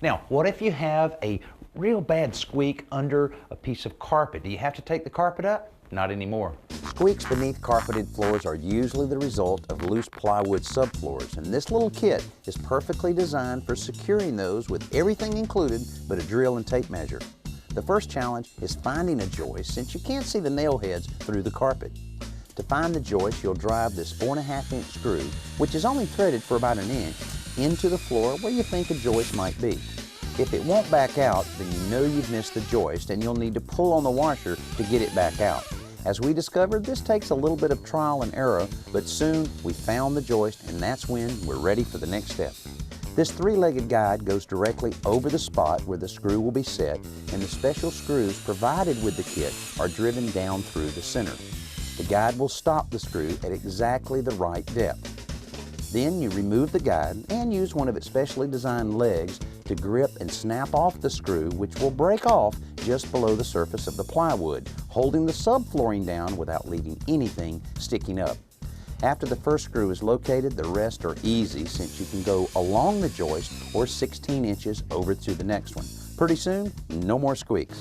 Now, what if you have a real bad squeak under a piece of carpet? Do you have to take the carpet up? Not anymore. Squeaks beneath carpeted floors are usually the result of loose plywood subfloors, and this little kit is perfectly designed for securing those with everything included but a drill and tape measure. The first challenge is finding a joist since you can't see the nail heads through the carpet. To find the joist, you'll drive this 4.5-inch screw, which is only threaded for about an inch, into the floor where you think a joist might be. If it won't back out, then you know you've missed the joist and you'll need to pull on the washer to get it back out. As we discovered, this takes a little bit of trial and error, but soon we found the joist, and that's when we're ready for the next step. This 3-legged guide goes directly over the spot where the screw will be set, and the special screws provided with the kit are driven down through the center. The guide will stop the screw at exactly the right depth. Then you remove the guide and use one of its specially designed legs to grip and snap off the screw, which will break off just below the surface of the plywood, holding the subflooring down without leaving anything sticking up. After the first screw is located, the rest are easy since you can go along the joist or 16 inches over to the next one. Pretty soon, no more squeaks.